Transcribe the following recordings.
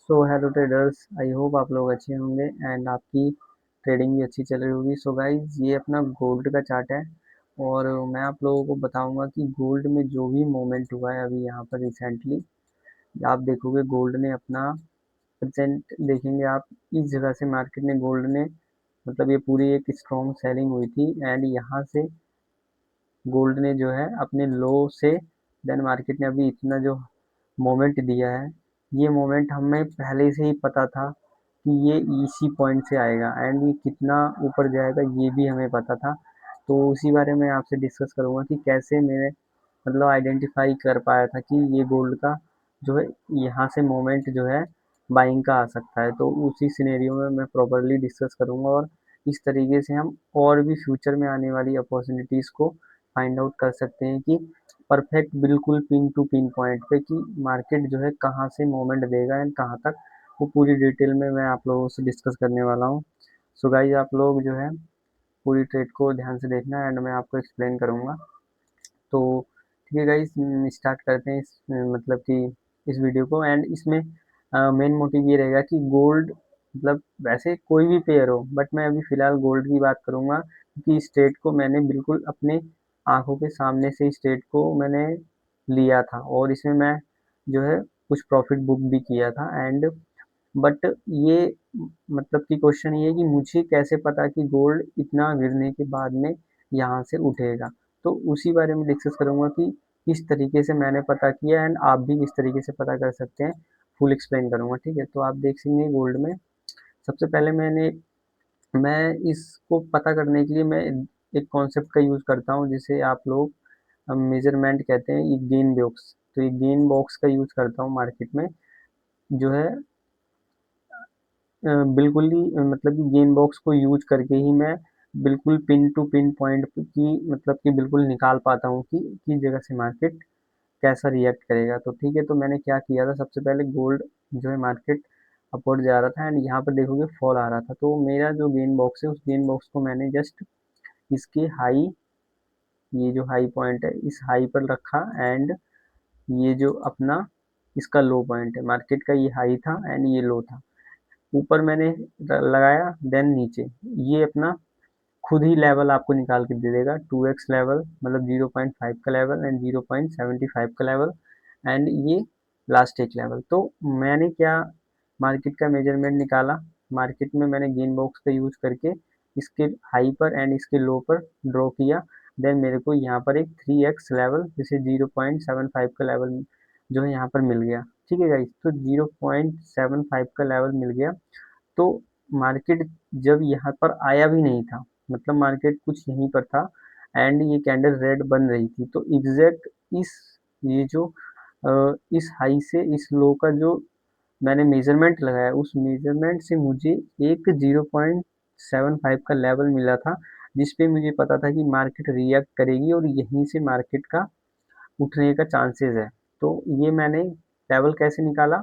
So hello traders, I hope आप लोग अच्छे होंगे एंड आपकी ट्रेडिंग भी अच्छी चल रही होगी। सो गाइज, ये अपना गोल्ड का चार्ट है और मैं आप लोगों को बताऊंगा कि गोल्ड में जो भी मोमेंट हुआ है अभी यहाँ पर रिसेंटली, आप देखोगे गोल्ड ने अपना परसेंट देखेंगे आप। इस जगह से मार्केट ने गोल्ड ने मतलब ये पूरी एक स्ट्रॉन्ग सेलिंग हुई थी एंड यहाँ से गोल्ड ने जो है अपने लो से देन मार्केट ने अभी इतना जो मोमेंट दिया है, ये मोमेंट हमें पहले से ही पता था कि ये इसी पॉइंट से आएगा एंड ये कितना ऊपर जाएगा ये भी हमें पता था। तो उसी बारे में आपसे डिस्कस करूंगा कि कैसे मैंने मतलब आइडेंटिफाई कर पाया था कि ये गोल्ड का जो है यहाँ से मोमेंट जो है बाइंग का आ सकता है। तो उसी सिनेरियो में मैं प्रॉपरली डिस्कस करूंगा और इस तरीके से हम और भी फ्यूचर में आने वाली अपॉर्चुनिटीज़ को फाइंड आउट कर सकते हैं कि परफेक्ट बिल्कुल पिन टू पिन पॉइंट पे कि मार्केट जो है कहाँ से मोमेंट देगा एंड कहाँ तक, वो पूरी डिटेल में मैं आप लोगों से डिस्कस करने वाला हूँ। सो गाइस, आप लोग जो है पूरी ट्रेड को ध्यान से देखना एंड मैं आपको एक्सप्लेन करूँगा। तो ठीक है गाइस, स्टार्ट करते हैं इस मतलब कि इस वीडियो को। एंड इसमें मेन मोटिव ये रहेगा कि गोल्ड मतलब वैसे कोई भी पेयर हो, बट मैं अभी फ़िलहाल गोल्ड की बात करूँगा क्योंकि इस ट्रेड को मैंने बिल्कुल अपने आँखों के सामने से इस ट्रेड को मैंने लिया था और इसमें मैं जो है कुछ प्रॉफ़िट बुक भी किया था। एंड बट ये मतलब कि क्वेश्चन ये है कि मुझे कैसे पता कि गोल्ड इतना गिरने के बाद में यहाँ से उठेगा। तो उसी बारे में डिस्कस करूँगा कि किस तरीके से मैंने पता किया एंड आप भी किस तरीके से पता कर सकते हैं, फुल एक्सप्लेन करूँगा। ठीक है, तो आप देख सकेंगे गोल्ड में सबसे पहले मैं इसको पता करने के लिए मैं एक कॉन्सेप्ट का यूज़ करता हूँ जिसे आप लोग मेजरमेंट कहते हैं, ये गेन बॉक्स। तो ये गेन बॉक्स का यूज़ करता हूँ मार्केट में जो है बिल्कुल ही मतलब कि गेन बॉक्स को यूज करके ही मैं बिल्कुल पिन टू पिन पॉइंट की मतलब कि बिल्कुल निकाल पाता हूँ कि किस जगह से मार्केट कैसा रिएक्ट करेगा। तो ठीक है, तो मैंने क्या किया था, सबसे पहले गोल्ड जो है मार्केट अपवर्ड जा रहा था एंड यहाँ पर देखोगे फॉल आ रहा था। तो मेरा जो गेन बॉक्स है उस गेन बॉक्स को मैंने जस्ट इसके हाई, ये जो हाई पॉइंट है इस हाई पर रखा एंड ये जो अपना इसका लो पॉइंट है, मार्केट का ये हाई था एंड ये लो था, ऊपर मैंने लगाया देन नीचे, ये अपना खुद ही लेवल आपको निकाल के दे देगा। 2x लेवल मतलब 0.5 का लेवल एंड 0.75 का लेवल एंड ये लास्ट एक लेवल। तो मैंने क्या मार्केट का मेजरमेंट निकाला, मार्केट में मैंने गेन बॉक्स का यूज करके इसके हाई पर एंड इसके लो पर ड्रॉ किया। देन मेरे को यहाँ पर एक 3x लेवल जैसे 0.75 का लेवल जो है यहाँ पर मिल गया। ठीक है गाइस, तो 0.75 का लेवल मिल गया। तो मार्केट जब यहाँ पर आया भी नहीं था, मतलब मार्केट कुछ यहीं पर था एंड ये कैंडल रेड बन रही थी, तो एग्जैक्ट इस ये जो इस हाई से इस लो का जो मैंने मेजरमेंट लगाया उस मेजरमेंट से मुझे एक 0.75 का लेवल मिला था, जिस पे मुझे पता था कि मार्केट रिएक्ट करेगी और यहीं से मार्केट का उठने का चांसेस है। तो ये मैंने लेवल कैसे निकाला,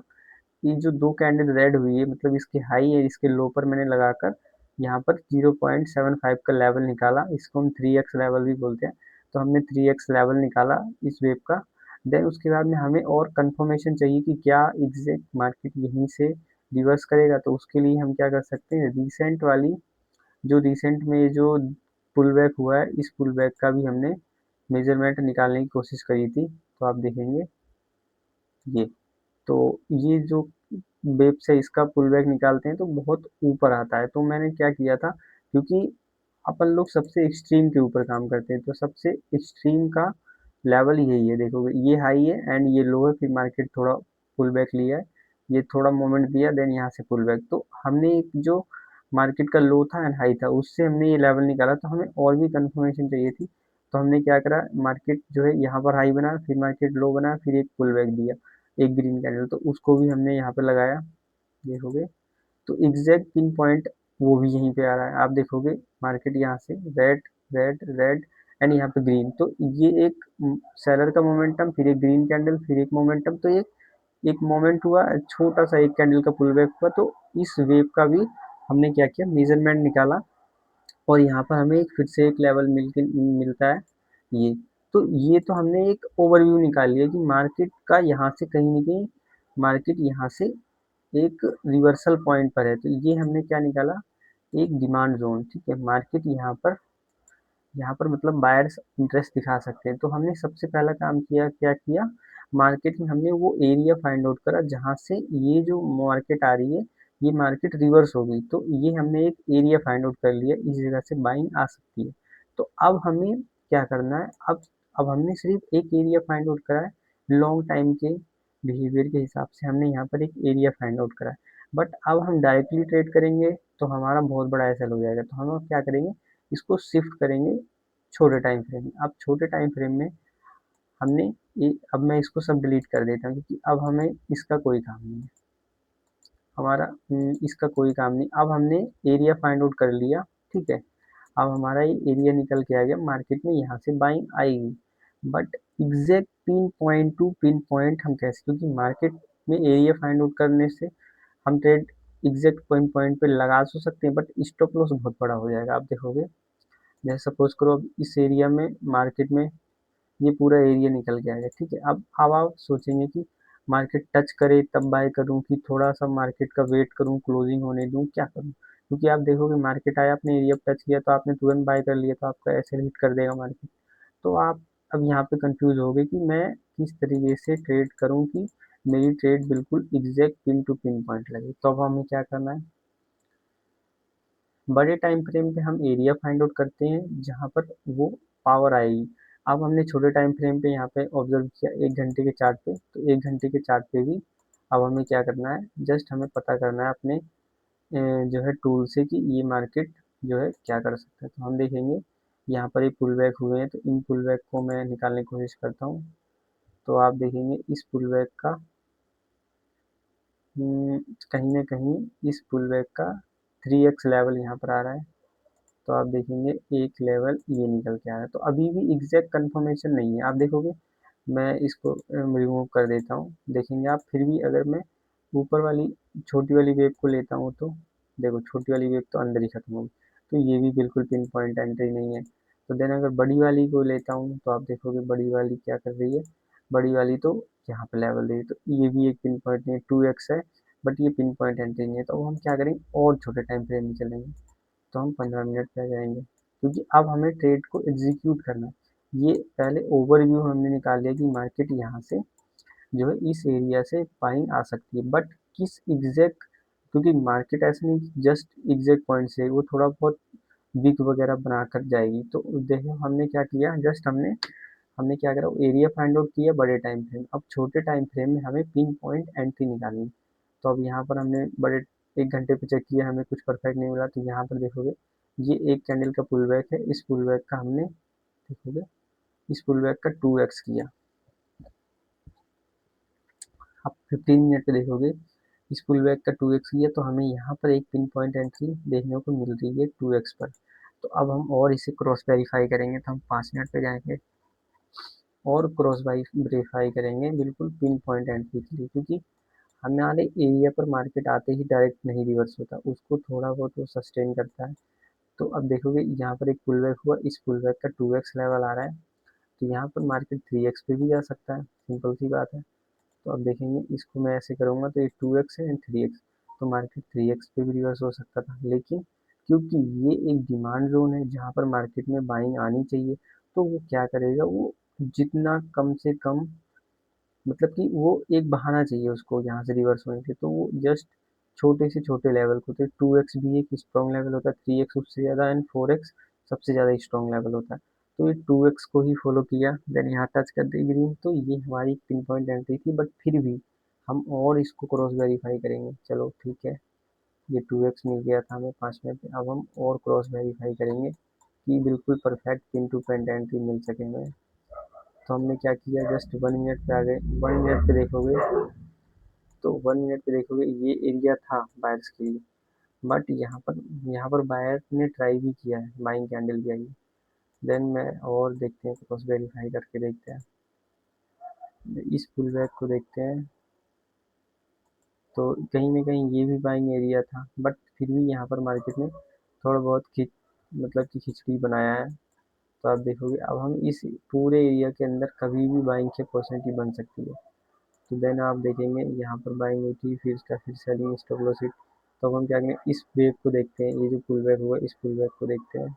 ये जो दो कैंडल रेड हुई है मतलब इसके हाई है इसके लो पर मैंने लगाकर यहाँ पर 0.75 का लेवल निकाला, इसको हम 3x लेवल भी बोलते हैं। तो हमने 3x लेवल निकाला इस वेव का। देन उसके बाद में हमें और कंफर्मेशन चाहिए कि क्या एग्जैक्ट मार्केट यहीं से रिवर्स करेगा। तो उसके लिए हम क्या कर सकते हैं, रिसेंट वाली जो रिसेंट में जो पुल बैक हुआ है इस पुल बैक का भी हमने मेजरमेंट निकालने की कोशिश करी थी। तो आप देखेंगे ये, तो ये जो वेब से इसका पुल बैक निकालते हैं तो बहुत ऊपर आता है। तो मैंने क्या किया था, क्योंकि अपन लोग सबसे एक्सट्रीम के ऊपर काम करते हैं, तो सबसे एक्सट्रीम का लेवल यही है। देखोगे ये हाई है एंड ये लो है, फिर मार्केट थोड़ा पुल बैक लिया है, ये थोड़ा मोमेंट दिया देन यहाँ से पुल बैक। तो हमने एक जो मार्केट का लो था एंड हाई था उससे हमने ये लेवल निकाला, तो हमें और भी कंफर्मेशन चाहिए थी। तो हमने क्या करा, मार्केट जो है यहाँ पर हाई बना, फिर मार्केट लो बना, फिर एक पुल बैक दिया, एक ग्रीन कैंडल, तो उसको भी हमने यहाँ पे लगाया। देखोगे तो एग्जैक्ट पिन पॉइंट वो भी यहीं पे आ रहा है। आप देखोगे मार्केट यहाँ से रेड रेड रेड एंड यहाँ पे ग्रीन, तो ये एक सेलर का मोमेंटम, फिर एक ग्रीन कैंडल, फिर एक मोमेंटम, तो एक एक मोमेंट हुआ छोटा सा, एक कैंडल का पुल बैक हुआ। तो इस वेव का भी हमने क्या किया, मेजरमेंट निकाला और यहाँ पर हमें एक फिर से एक लेवल मिलता है ये। तो ये तो हमने एक ओवरव्यू निकाल लिया कि मार्केट का यहाँ से कहीं ना कहीं मार्केट यहाँ से एक रिवर्सल पॉइंट पर है, तो ये हमने क्या निकाला, एक डिमांड जोन। ठीक है, मार्केट यहाँ पर मतलब बायर्स इंटरेस्ट दिखा सकते हैं। तो हमने सबसे पहला काम किया, क्या किया, मार्केट में हमने वो एरिया फाइंड आउट करा जहाँ से ये जो मार्केट आ रही है, ये मार्केट रिवर्स हो गई। तो ये हमने एक एरिया फाइंड आउट कर लिया, इस जगह से बाइंग आ सकती है। तो अब हमें क्या करना है, अब हमने सिर्फ एक एरिया फाइंड आउट करा है, लॉन्ग टाइम के बिहेवियर के हिसाब से हमने यहाँ पर एक एरिया फाइंड आउट करा है। बट अब हम डायरेक्टली ट्रेड करेंगे तो हमारा बहुत बड़ा एसएल हो जाएगा। तो हम अब क्या करेंगे, इसको शिफ्ट करेंगे छोटे टाइम फ्रेम में। अब छोटे टाइम फ्रेम में हमने अब मैं इसको सब डिलीट कर देता हूँ, क्योंकि अब हमें इसका कोई काम नहीं है, हमारा इसका कोई काम नहीं। अब हमने एरिया फाइंड आउट कर लिया। ठीक है, अब हमारा ये एरिया निकल के आ गया, मार्केट में यहाँ से बाइंग आएगी। But exact pin point two pin point हम कैसे, क्योंकि मार्केट में एरिया फाइंड आउट करने से हम ट्रेड एग्जैक्ट पॉइंट पॉइंट पे लगा तो सकते हैं, बट स्टॉप लॉस बहुत बड़ा हो जाएगा। आप देखोगे, जैसे सपोज करो अब इस एरिया में मार्केट में ये पूरा एरिया निकल के आएगा। ठीक है, अब आप सोचेंगे कि मार्केट टच करे तब बाय करूं, कि थोड़ा सा मार्केट का वेट करूं, क्लोजिंग होने दूं, क्या करूं, क्योंकि आप देखोगे मार्केट आया, आपने एरिया पे टच किया तो आपने तुरंत बाय कर लिया, तो आपका ऐसे हिट कर देगा मार्केट। तो आप अब यहाँ पे कंफ्यूज हो गए कि मैं किस तरीके से ट्रेड करूं कि मेरी ट्रेड बिल्कुल exact pin to pin point लगे। तो अब हमें क्या करना है, बड़े टाइम फ्रेम पे हम एरिया फाइंड आउट करते हैं जहाँ पर वो पावर आएगी। अब हमने छोटे टाइम फ्रेम पे यहाँ पे ऑब्जर्व किया 1 घंटे के चार्ट पे, तो 1 घंटे के चार्ट पे भी अब हमें क्या करना है, जस्ट हमें पता करना है अपने जो है टूल से कि ये मार्केट जो है क्या कर सकता है। तो हम देखेंगे यहाँ पर ये पुल बैक हुए हैं, तो इन पुल बैक को मैं निकालने की कोशिश करता हूँ। तो आप देखेंगे इस पुल बैक का कहीं ना कहीं इस पुल बैक का 3x लेवल यहाँ पर आ रहा है। तो आप देखेंगे एक लेवल ये निकल के आ रहा है। तो अभी भी एग्जैक्ट कंफर्मेशन नहीं है। आप देखोगे, मैं इसको रिमूव कर देता हूँ, देखेंगे आप, फिर भी अगर मैं ऊपर वाली छोटी वाली वेव को लेता हूँ तो देखो छोटी वाली वेव तो अंदर ही खत्म होगी। तो ये भी बिल्कुल पिन पॉइंट एंट्री नहीं है। तो देन अगर बड़ी वाली को लेता हूँ तो आप देखोगे बड़ी वाली क्या कर रही है, बड़ी वाली तो यहाँ पे लेवल दे रही है। तो ये भी एक पिन पॉइंट नहीं है, 2x है, बट ये पिन पॉइंट एंट्री नहीं है। तो हम क्या करेंगे, और छोटे टाइम फ्रेम में चलेंगे, तो हम 15 मिनट पे आ जाएंगे, क्योंकि अब हमें ट्रेड को एग्जीक्यूट करना है। ये पहले ओवरव्यू हमने निकाल लिया कि मार्केट यहाँ से जो है इस एरिया से बाइंग आ सकती है, बट किस एग्जैक्ट, क्योंकि मार्केट ऐसे नहीं कि जस्ट एग्जैक्ट पॉइंट से, वो थोड़ा बहुत विक वगैरह बनाकर जाएगी। तो देखो हमने क्या किया, जस्ट हमने हमने क्या करा, एरिया फाइंड आउट किया बड़े टाइम फ्रेम। अब छोटे टाइम फ्रेम में हमें पिन पॉइंट एंट्री निकालनी। तो अब यहाँ पर हमने बड़े 1 घंटे पे चेक किया, हमें कुछ परफेक्ट नहीं मिला। तो यहाँ पर देखोगे ये एक कैंडल का पुल बैक है, इस पुल बैक का हमने देखोगे इस पुल बैक का 2x किया। आप 15 मिनट पे देखोगे इस पुल बैक का 2x किया, तो हमें यहाँ पर एक पिन पॉइंट एंट्री देखने को मिल रही है 2x पर। तो अब हम और इसे क्रॉस वेरीफाई करेंगे, तो हम 5 मिनट पे जाएंगे और क्रॉस वेरीफाई करेंगे बिल्कुल पिन पॉइंट एंट्री के लिए, क्योंकि हमारे एरिया पर मार्केट आते ही डायरेक्ट नहीं रिवर्स होता, उसको थोड़ा बहुत वो सस्टेन करता है। तो अब देखोगे यहाँ पर एक पुल बैक हुआ, इस पुल बैक का 2x लेवल आ रहा है। तो यहाँ पर मार्केट 3x पे भी जा सकता है, सिंपल सी बात है। तो अब देखेंगे इसको मैं ऐसे करूँगा तो ये 2x है एंड 3x, तो मार्केट 3x पे भी रिवर्स हो सकता था। लेकिन क्योंकि ये एक डिमांड जोन है जहाँ पर मार्केट में बाइंग आनी चाहिए, तो वो क्या करेगा, वो जितना कम से कम, मतलब कि वो एक बहाना चाहिए उसको यहाँ से रिवर्स होने के, तो वो जस्ट छोटे से छोटे लेवल को, तो 2x भी एक स्ट्रॉन्ग लेवल होता है, 3x उससे ज़्यादा एंड 4x सबसे ज़्यादा स्ट्रॉन्ग लेवल होता है। तो ये 2x को ही फॉलो किया, देन यहाँ टच कर दी ग्रीन, तो ये हमारी पिन पॉइंट एंट्री थी। बट फिर भी हम और इसको क्रॉस वेरीफाई करेंगे। चलो ठीक है, ये 2x मिल गया था हमें 5 मिनट में, अब हम और क्रॉस वेरीफाई करेंगे कि बिल्कुल perfect pin to pin entry मिल सके हमें। तो हमने क्या किया, जस्ट 1 मिनट पे आ गए। 1 मिनट पे देखोगे, तो 1 मिनट पे देखोगे ये एरिया था बायर्स के लिए, बट यहाँ पर बायर ने ट्राई भी किया है, बाइंग कैंडल भी आई है। देन मैं और देखते हैं, क्रॉस वेरीफाई करके देखते हैं, इस पुल बैक को देखते हैं। तो कहीं ना कहीं ये भी बाइंग एरिया था, बट फिर भी यहाँ पर मार्केट ने थोड़ा बहुत मतलब कि खिचड़ी बनाया है। तो आप देखोगे अब हम इस पूरे एरिया के अंदर कभी भी बाइंग की अपॉर्चुनिटी बन सकती है। तो देन आप देखेंगे यहाँ पर बाइंग हुई थी, फिर इसका फिर सेलिंग स्टॉप लॉस हिट। तो अब हम क्या करेंगे, इस वेव को देखते हैं, ये जो पुल बैक हुआ इस पुल बैक को देखते हैं।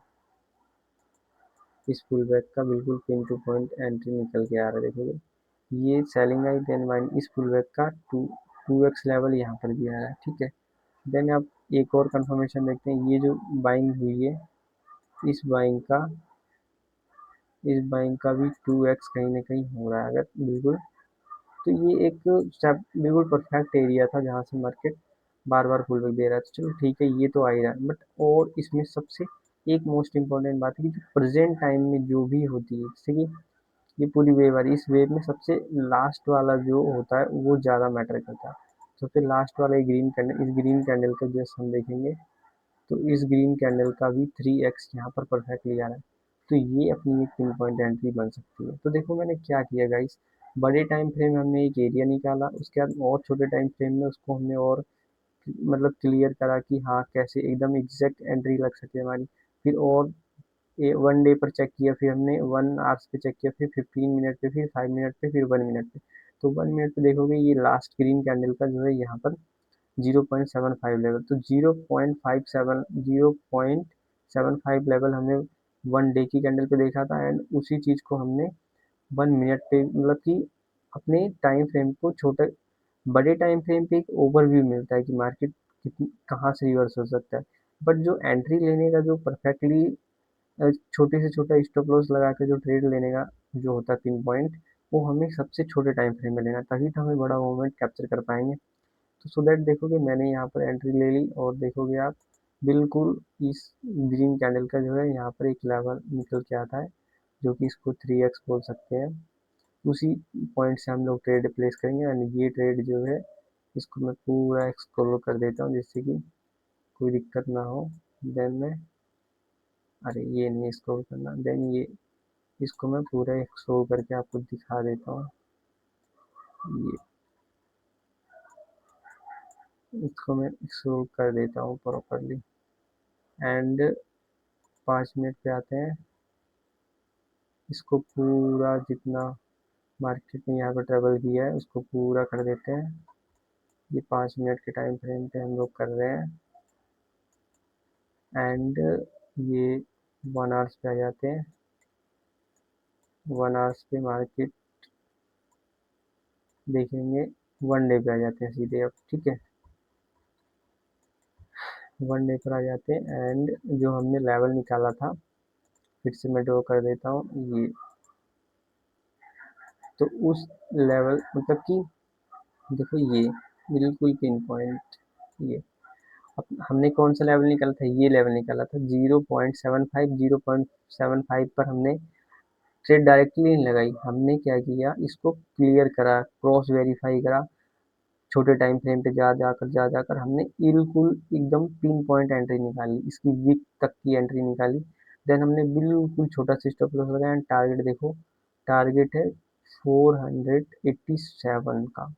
इस पुल बैक का बिल्कुल पिन टू पॉइंट एंट्री निकल के आ रहा है, देखोगे ये सेलिंग आई, देन बाइंग, इस पुल बैक का 2x लेवल यहाँ पर भी आ रहा है, ठीक है। देन आप एक और कंफर्मेशन देखते हैं, ये जो बाइंग हुई है इस बाइंग का भी 2x कहीं ना कहीं हो रहा है अगर बिल्कुल। तो ये एक स्टेप बिल्कुल परफेक्ट एरिया था जहाँ से मार्केट बार बार पुल बैक दे रहा है, तो चलो ठीक है ये तो आ ही रहा है। बट और इसमें सबसे एक मोस्ट इम्पॉर्टेंट बात है कि जो प्रेजेंट टाइम में जो भी होती है, जैसे कि ये पूरी वेव आ रही है, इस वेव में सबसे लास्ट वाला जो होता है वो ज़्यादा मैटर करता है। सबसे लास्ट वाला ये ग्रीन कैंडल, इस ग्रीन कैंडल का जस्ट हम देखेंगे तो इस ग्रीन कैंडल का भी 3x यहाँ पर परफेक्टली आ रहा है। तो ये अपनी एक पिन पॉइंट एंट्री बन सकती है। तो देखो मैंने क्या किया गाइस, बड़े टाइम फ्रेम में हमने एक एरिया निकाला, उसके बाद और छोटे टाइम फ्रेम में उसको हमने और मतलब क्लियर करा कि हाँ कैसे एकदम एग्जैक्ट एंट्री लग सके हमारी। फिर और 1 डे पर चेक किया, फिर हमने 1 आवर्स पे चेक किया, फिर 15 मिनट पे, फिर 5 मिनट पे, फिर 1 मिनट पे। तो 1 मिनट पे देखोगे ये लास्ट ग्रीन कैंडल का जो है यहाँ पर 0.75 लेवल, तो 0.75 लेवल हमने 1 डे की कैंडल पे देखा था, एंड उसी चीज़ को हमने 1 मिनट पे मतलब कि अपने टाइम फ्रेम को छोटे बड़े टाइम फ्रेम पे एक ओवरव्यू मिलता है कि मार्केट कितनी कहाँ से रिवर्स हो सकता है। बट जो एंट्री लेने का जो परफेक्टली छोटे से छोटा स्टॉप लॉस लगा के जो ट्रेड लेने का जो होता है पिन पॉइंट, वो हमें सबसे छोटे टाइम फ्रेम में लेना, तभी तो हमें बड़ा मूवमेंट कैप्चर कर पाएंगे। तो सो दैट देखोगे मैंने यहाँ पर एंट्री ले ली, और देखोगे आप बिल्कुल इस ग्रीन कैंडल का जो है यहाँ पर एक लेवल निकल के आता है, जो कि इसको 3x बोल सकते हैं। उसी पॉइंट से हम लोग ट्रेड प्लेस करेंगे, एंड ये ट्रेड जो है इसको मैं पूरा एक्सप्लोर कर देता हूँ जिससे कि कोई दिक्कत ना हो। देन मैं, अरे ये नहीं एक्सप्लोर करना, देन ये इसको मैं पूरा एक्सप्लोर करके आपको दिखा देता हूँ। ये इसको मैं एक्सप्लोर कर देता हूँ प्रॉपरली, एंड 5 मिनट पे आते हैं। इसको पूरा जितना मार्केट ने यहाँ पर ट्रेवल किया है उसको पूरा कर देते हैं। ये 5 मिनट के टाइम फ्रेम पे हम लोग कर रहे हैं, एंड ये 1 आवर्स पे आ जाते हैं। 1 आवर्स पे मार्केट देखेंगे, 1 डे पे आ जाते हैं सीधे अब, ठीक है। 1 डे पर आ जाते हैं, एंड जो हमने लेवल निकाला था फिर से मैं ड्रॉ कर देता हूँ ये। तो उस लेवल मतलब कि देखो ये बिल्कुल पिन पॉइंट, ये हमने कौन सा लेवल निकाला था, ये लेवल निकाला था 0.75 पर हमने ट्रेड डायरेक्टली नहीं लगाई, हमने क्या किया इसको क्लियर करा, क्रॉस वेरीफाई करा, छोटे टाइम फ्रेम पे जा जाकर हमने बिल्कुल एकदम पिन पॉइंट एंट्री निकाली, इसकी वीक तक की एंट्री निकाली। देन हमने बिल्कुल छोटा सा स्टॉप लॉस लगाया, एंड टारगेट देखो, टारगेट है 487 का,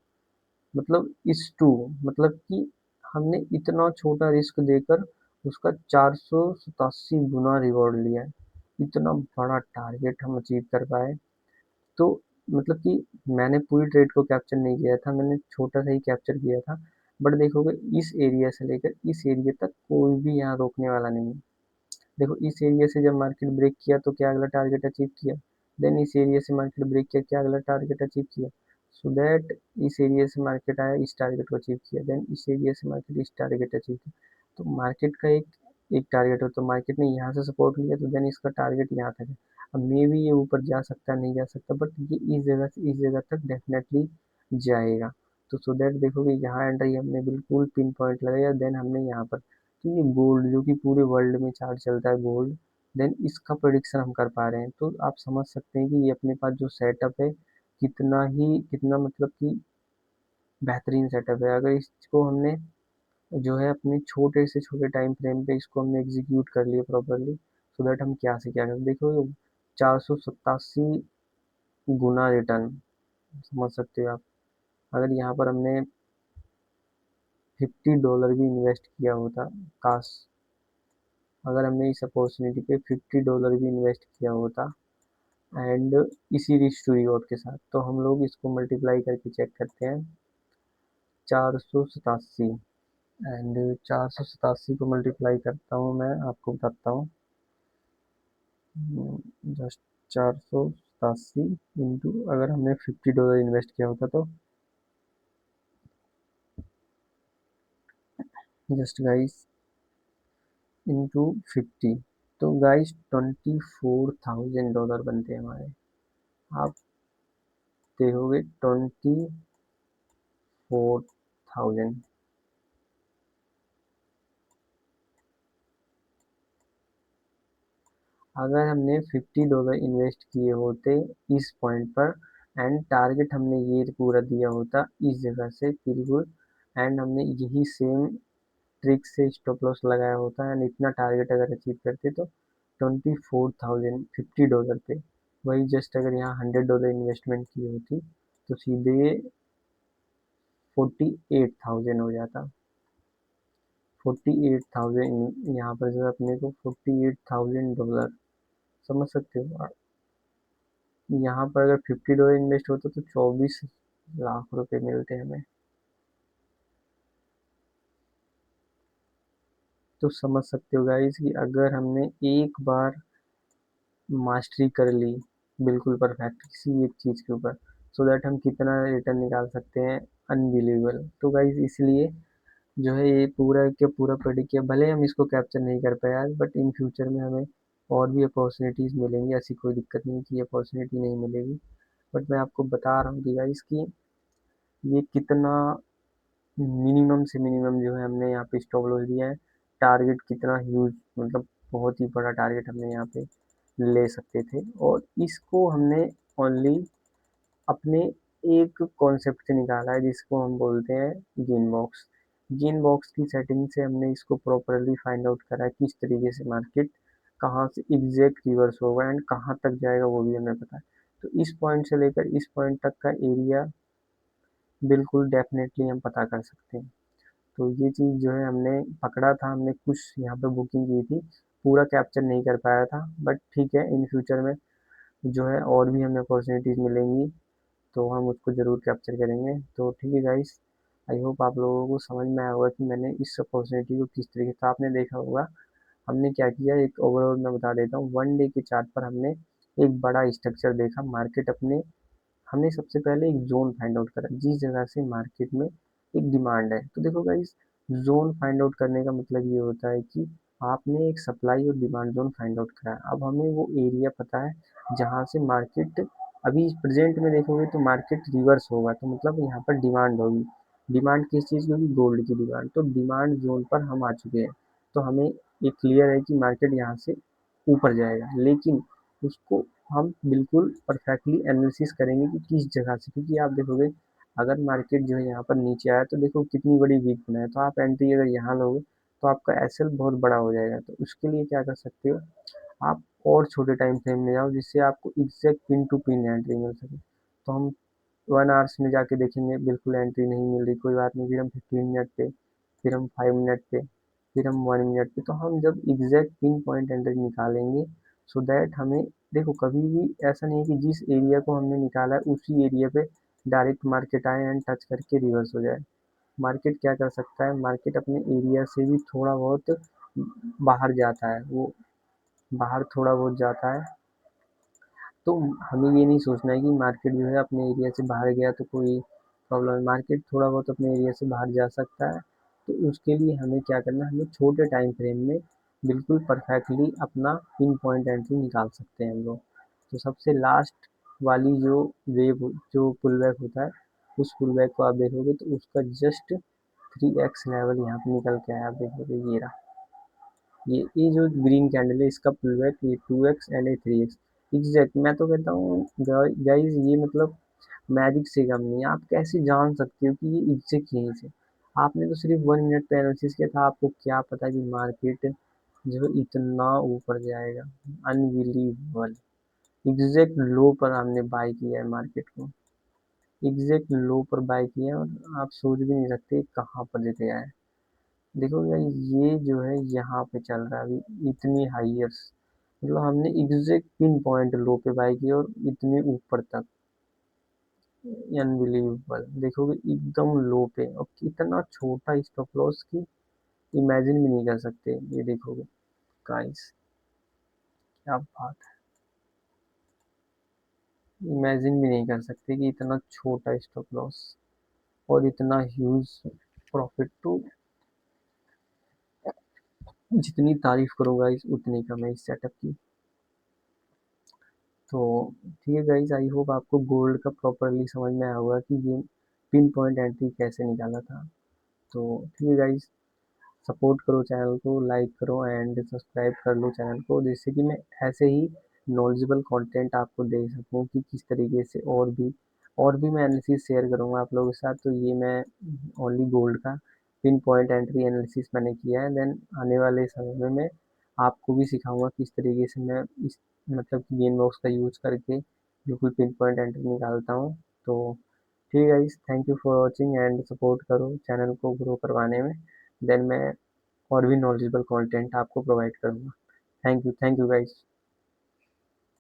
मतलब इस टू, मतलब कि हमने इतना छोटा रिस्क देकर उसका 487 गुना रिवॉर्ड लिया है। इतना बड़ा टारगेट हम अचीव कर पाए। तो मतलब कि मैंने पूरी ट्रेड को कैप्चर नहीं किया था, मैंने छोटा सा ही कैप्चर किया था। बट देखोगे इस एरिया से लेकर इस एरिया तक कोई भी यहाँ रोकने वाला नहीं है। देखो इस एरिया से जब मार्केट ब्रेक किया तो क्या अगला टारगेट अचीव किया, देन इस एरिया से मार्केट ब्रेक किया, क्या अगला टारगेट अचीव किया। सो दैट इस एरिया से मार्केट आया, इस टारगेट को अचीव किया, देन इस एरिया से मार्केट इस टारगेट अचीव किया। तो मार्केट का एक एक टारगेट हो, तो मार्केट ने यहाँ से सपोर्ट लिया तो देन इसका टारगेट यहाँ तक है। अब मे भी ये ऊपर जा सकता है, नहीं जा सकता, बट ये इस जगह से इस जगह तक डेफिनेटली जाएगा। तो सो दैट देखोगे यहाँ एंट्री हमने बिल्कुल पिन पॉइंट लगाया, देन हमने यहाँ पर, तो ये गोल्ड जो कि पूरे वर्ल्ड में चार्ट चलता है गोल्ड, देन इसका प्रोडिक्शन हम कर पा रहे हैं। तो आप समझ सकते हैं कि ये अपने पास जो सेटअप है कितना मतलब कि बेहतरीन सेटअप है। अगर इसको हमने जो है अपने छोटे से छोटे टाइम फ्रेम पे इसको हमने एग्जीक्यूट कर लिया प्रॉपरली, सो दैट हम क्या से क्या कर देखो 487 गुना रिटर्न, समझ सकते हो आप। अगर यहाँ पर हमने $50 भी इन्वेस्ट किया होता, काश अगर हमने इस अपॉर्चुनिटी पे $50 भी इन्वेस्ट किया होता, एंड इसी रिच टू रिवॉर्ड के साथ, तो हम लोग इसको मल्टीप्लाई करके चेक करते हैं। 487 एंड 487 को मल्टीप्लाई करता हूँ, मैं आपको बताता हूँ। जस्ट 487 इंटू, अगर हमने $50 इन्वेस्ट किया होता तो, जस्ट गाइस इंटू 50, तो गाइस $24,000 बनते हैं हमारे। आप देखोगे 24,000। अगर हमने $50 इन्वेस्ट किए होते इस पॉइंट पर, एंड टारगेट हमने ये पूरा दिया होता इस जगह से बिल्कुल, एंड हमने यही सेम ट्रिक से स्टॉप लॉस लगाया होता, एंड इतना टारगेट अगर अचीव करते तो 24,000 $50 पे, वही जस्ट अगर यहाँ $100 इन्वेस्टमेंट की होती तो सीधे 48,000 हो जाता। 48,000 यहाँ पर जो है अपने को $48,000, समझ सकते हो आप। यहाँ पर अगर $50 इन्वेस्ट होता तो 24 लाख रुपए मिलते हमें। तो समझ सकते हो गाइस कि अगर हमने एक बार मास्टरी कर ली बिल्कुल परफेक्ट किसी एक चीज़ के ऊपर, सो दैट हम कितना रिटर्न निकाल सकते हैं, अनबिलीवेबल। तो गाइस इसलिए जो है ये पूरा के पूरा प्रेडिक्ट किया, भले हम इसको कैप्चर नहीं कर पाए आज, बट इन फ्यूचर में हमें और भी अपॉर्चुनिटीज़ मिलेंगी, ऐसी कोई दिक्कत नहीं कि अपॉर्चुनिटी नहीं मिलेगी। बट मैं आपको बता रहा हूँ कि गाइस कि ये कितना मिनिमम से मिनिमम जो है हमने यहाँ पे स्टॉप लॉस दिया है। टारगेट कितना ह्यूज, मतलब बहुत ही बड़ा टारगेट हमने यहाँ पे ले सकते थे, और इसको हमने ओनली अपने एक कॉन्सेप्ट से निकाला है जिसको हम बोलते हैं गेन बॉक्स। गेन बॉक्स की सेटिंग से हमने इसको प्रॉपरली फाइंड आउट करा है किस तरीके से मार्केट कहाँ से एग्जैक्ट रिवर्स होगा एंड कहाँ तक जाएगा वो भी हमें पता है। तो इस पॉइंट से लेकर इस पॉइंट तक का एरिया बिल्कुल डेफिनेटली हम पता कर सकते हैं। तो ये चीज़ जो है हमने पकड़ा था, हमने कुछ यहाँ पे बुकिंग की थी, पूरा कैप्चर नहीं कर पाया था, बट ठीक है इन फ्यूचर में जो है और भी हमें अपॉर्चुनिटीज़ मिलेंगी तो हम उसको ज़रूर कैप्चर करेंगे। तो ठीक है गाइस, आई होप आप लोगों को समझ में आया होगा कि मैंने इस अपॉर्चुनिटी को किस तरीके से, आपने देखा होगा हमने क्या किया, एक ओवरऑल मैं बता देता हूँ। वन डे के चार्ट पर हमने एक बड़ा स्ट्रक्चर देखा, मार्केट अपने, हमने सबसे पहले एक जोन फाइंड आउट करा जिस जगह से मार्केट में एक डिमांड है। तो देखो गाइस, जोन फाइंड आउट करने का मतलब ये होता है कि आपने एक सप्लाई और डिमांड जोन फाइंड आउट करा है। अब हमें वो एरिया पता है जहाँ से मार्केट, अभी प्रेजेंट में देखोगे तो मार्केट रिवर्स होगा, तो मतलब यहाँ पर डिमांड होगी। डिमांड किस चीज़ की होगी? गोल्ड की डिमांड। तो डिमांड जोन पर हम आ चुके हैं, तो हमें ये क्लियर है कि मार्केट यहाँ से ऊपर जाएगा, लेकिन उसको हम बिल्कुल परफेक्टली एनालिसिस करेंगे कि किस जगह से, क्योंकि आप देखोगे अगर मार्केट जो है यहाँ पर नीचे आया तो देखो कितनी बड़ी वीक बनाए, तो आप एंट्री अगर यहाँ लोगे तो आपका एसएल बहुत बड़ा हो जाएगा। तो उसके लिए क्या कर सकते हो आप, और छोटे टाइम फ्रेम में जाओ जिससे आपको exact pin to pin entry मिल सके। तो हम 1 आवर्स में जाके देखेंगे बिल्कुल एंट्री नहीं मिल रही, कोई बात नहीं, फिर हम 15 मिनट पे, फिर हम 5 मिनट पे, फिर हम 1 मिनट पे। तो हम जब एग्जैक्ट पिन पॉइंट एंट्री निकालेंगे, सो दैट हमें, देखो कभी भी ऐसा नहीं है कि जिस एरिया को हमने निकाला है उसी एरिया पे डायरेक्ट मार्केट आए एंड टच करके रिवर्स हो जाए। मार्केट क्या कर सकता है, मार्केट अपने एरिया से भी थोड़ा बहुत बाहर जाता है, वो बाहर थोड़ा बहुत जाता है। तो हमें ये नहीं सोचना है कि मार्केट जो है अपने एरिया से बाहर गया तो कोई प्रॉब्लम है, मार्केट थोड़ा बहुत अपने एरिया से बाहर जा सकता है। तो उसके लिए हमें क्या करना है, हमें छोटे टाइम फ्रेम में बिल्कुल परफेक्टली अपना पिन पॉइंट एंट्री निकाल सकते हैं हम लोग। तो सबसे लास्ट वाली जो वेव, जो पुल बैक होता है, उस पुल बैक को आप देखोगे तो उसका जस्ट 3x लेवल यहाँ पे निकल के आया, आप देखोगे ये रहा, ये जो ग्रीन कैंडल है इसका पुल बैक, ये 2x एंड ये 3x एग्जैक्ट। मैं तो कहता हूँ गाइज ये मतलब मैजिक से कम नहीं है। आप कैसे जान सकते हो कि ये एग्जैक्ट यहीं से, आपने तो सिर्फ 1 मिनट पे एनालिसिस किया था, आपको क्या पता कि मार्केट जो है इतना ऊपर जाएगा, अनबिलीवेबल। एग्जैक्ट लो पर हमने बाय किया है मार्केट को, एग्जैक्ट लो पर बाय किया है, और आप सोच भी नहीं सकते कहाँ पर लेके गया है। देखो यार ये जो है यहाँ पे चल रहा है अभी इतनी हाईएस्ट, मतलब हमने एग्जैक्ट पिन पॉइंट लो पे बाई की और इतने ऊपर तक, अनबिलीवेबल। देखोगे एकदम लो पे, और कितना छोटा स्टॉप लॉस की इमेजिन भी नहीं कर सकते। ये देखोगे गाइस, क्या बात है, इमेजिन भी नहीं कर सकते कि इतना छोटा स्टॉप लॉस और इतना ह्यूज प्रॉफिट। तो जितनी तारीफ करो गाइस उतनी कम है इस सेटअप की। तो ठीक है गाइस, आई होप आपको गोल्ड का प्रॉपरली समझ में आया होगा कि ये पिन पॉइंट एंट्री कैसे निकाला था। तो ठीक है गाइस, सपोर्ट करो चैनल को, लाइक करो एंड सब्सक्राइब कर लो चैनल को, जिससे कि मैं ऐसे ही नॉलेजेबल कंटेंट आपको दे सकूं कि किस तरीके से और भी मैं एनालिसिस शेयर करूंगा आप लोगों के साथ। तो ये मैं ओनली गोल्ड का पिन पॉइंट एंट्री एनालिसिस मैंने किया है। देन आने वाले समय में मैं आपको भी सिखाऊंगा किस तरीके से मैं इस मतलब कि गेन बॉक्स का यूज करके बिल्कुल पिन पॉइंट एंट्री निकालता हूँ। तो ठीक है guys, thank you for watching and support करो चैनल को ग्रो करवाने में। देन मैं और भी नॉलेजेबल कंटेंट आपको प्रोवाइड करूँगा। Thank you guys.